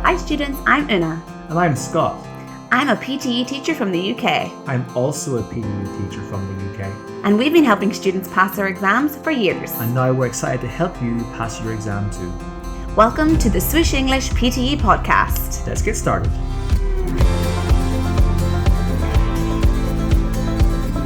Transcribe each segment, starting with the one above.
Hi students, I'm Una. And I'm Scott. I'm a PTE teacher from the UK. I'm also a PTE teacher from the UK. And we've been helping students pass their exams for years. And now we're excited to help you pass your exam too. Welcome to the Swoosh English PTE podcast. Let's get started.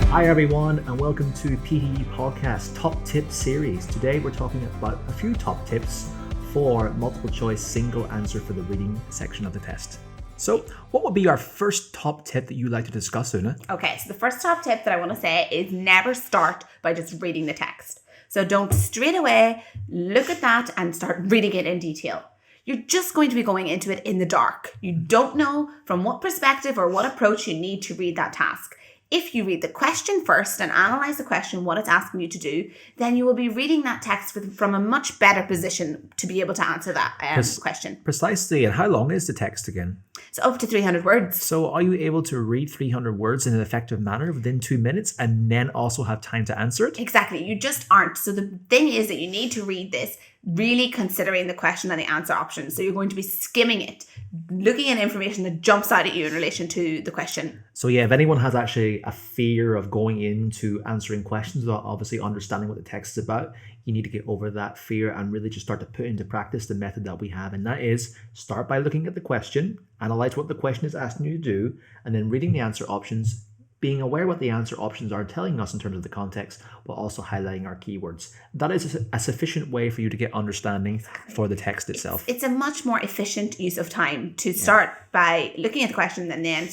Hi everyone, and welcome to PTE Podcast Top Tips Series. Today we're talking about a few top tips for multiple choice single answer for the reading section of the test. So what would be our first top tip that you'd like to discuss, Una? Okay, so the first top tip that I want to say is never start by just reading the text. So don't straight away look at that and start reading it in detail. You're just going to be going into it in the dark. You don't know from what perspective or what approach you need to read that task. If you read the question first and analyze the question, what it's asking you to do, then you will be reading that text from a much better position to be able to answer that question. Precisely. And how long is the text again? So up to 300 words. So are you able to read 300 words in an effective manner within 2 minutes and then also have time to answer it? Exactly. You just aren't. So the thing is that you need to read this really considering the question and the answer options. So you're going to be skimming it, looking at information that jumps out at you in relation to the question. So yeah, if anyone has actually a fear of going into answering questions without obviously understanding what the text is about, you need to get over that fear and really just start to put into practice the method that we have. And that is start by looking at the question, analyze what the question is asking you to do, and then reading the answer options, being aware what the answer options are telling us in terms of the context, while also highlighting our keywords. That is a sufficient way for you to get understanding for the text itself. It's a much more efficient use of time to start by looking at the question and then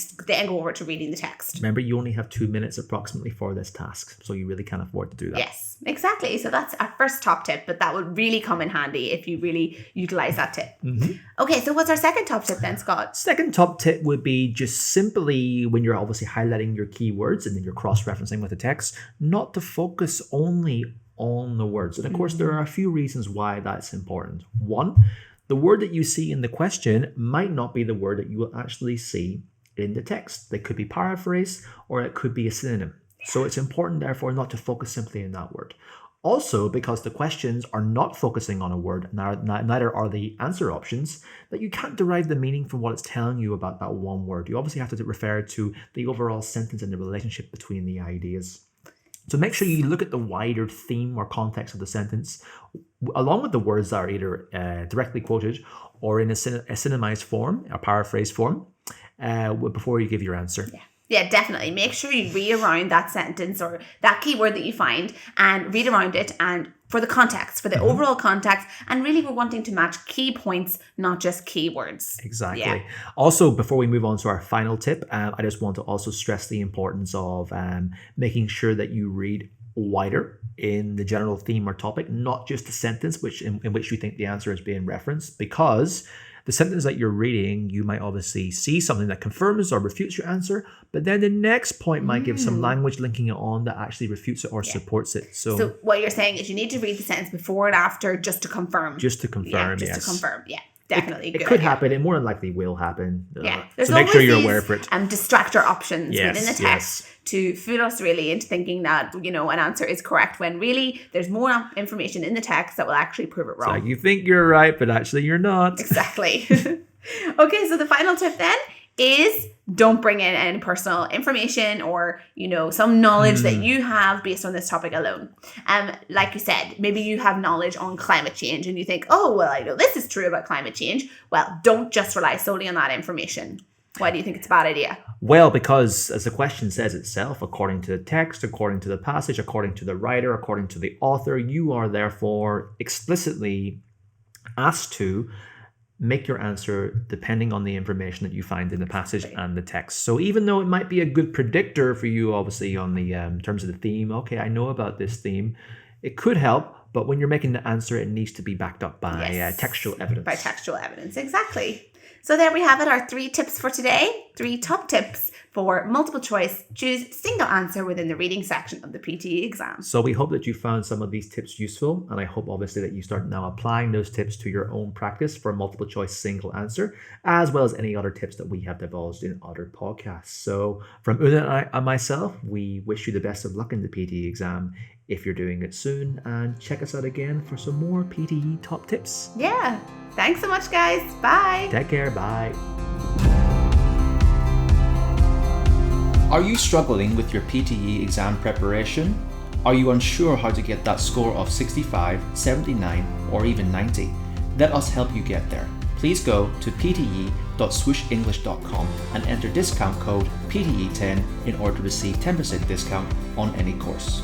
go over to reading the text. Remember, you only have 2 minutes approximately for this task, so you really can't afford to do that. Yes, exactly. So that's our first top tip, but that would really come in handy if you really utilize that tip. Mm-hmm. Okay, so what's our second top tip then, Scott? Second top tip would be just simply when you're obviously highlighting your keywords and then you're cross-referencing with the text, not to focus only on the words. And of course, there are a few reasons why that's important. One, the word that you see in the question might not be the word that you will actually see in the text. They could be paraphrased or it could be a synonym. So it's important, therefore, not to focus simply on that word. Also, because the questions are not focusing on a word, neither are the answer options, that you can't derive the meaning from what it's telling you about that one word. You obviously have to refer to the overall sentence and the relationship between the ideas. So make sure you look at the wider theme or context of the sentence, along with the words that are either directly quoted or in a synonymized form, a paraphrased form, before you give your answer. Yeah, definitely. Make sure you read around that sentence or that keyword that you find and read around it and for the context, for the overall context. And really we're wanting to match key points, not just keywords. Exactly. Yeah. Also, before we move on to our final tip, I just want to also stress the importance of making sure that you read wider in the general theme or topic, not just the sentence in which you think the answer is being referenced, because the sentence that you're reading, you might obviously see something that confirms or refutes your answer, but then the next point might give some language linking it on that actually refutes it or supports it. So what you're saying is you need to read the sentence before and after just to confirm. Just to confirm, to confirm, definitely. It could happen. It more than likely will happen. There's so make sure you're aware of it. Distractor options within the text to fool us really into thinking that, an answer is correct when really there's more information in the text that will actually prove it wrong. So you think you're right, but actually you're not. Exactly. Okay, so the final tip then is don't bring in any personal information or, some knowledge that you have based on this topic alone. Like you said, maybe you have knowledge on climate change and you think, oh, well, I know this is true about climate change. Well, don't just rely solely on that information. Why do you think it's a bad idea? Well, because as the question says itself, according to the text, according to the passage, according to the writer, according to the author, you are therefore explicitly asked to make your answer depending on the information that you find in the passage and the text. So even though it might be a good predictor for you, obviously, on the terms of the theme, okay, I know about this theme, it could help, but when you're making the answer, it needs to be backed up by textual evidence. By textual evidence, exactly. So there we have it, our 3 tips for today, 3 top tips for multiple choice. Choose single answer within the reading section of the PTE exam. So we hope that you found some of these tips useful, and I hope obviously that you start now applying those tips to your own practice for multiple choice single answer, as well as any other tips that we have divulged in other podcasts. So from Una and myself, we wish you the best of luck in the PTE exam if you're doing it soon, and check us out again for some more PTE top tips. Yeah. Thanks so much, guys. Bye. Take care. Bye. Are you struggling with your PTE exam preparation? Are you unsure how to get that score of 65, 79, or even 90? Let us help you get there. Please go to pte.swooshenglish.com and enter discount code PTE10 in order to receive 10% discount on any course.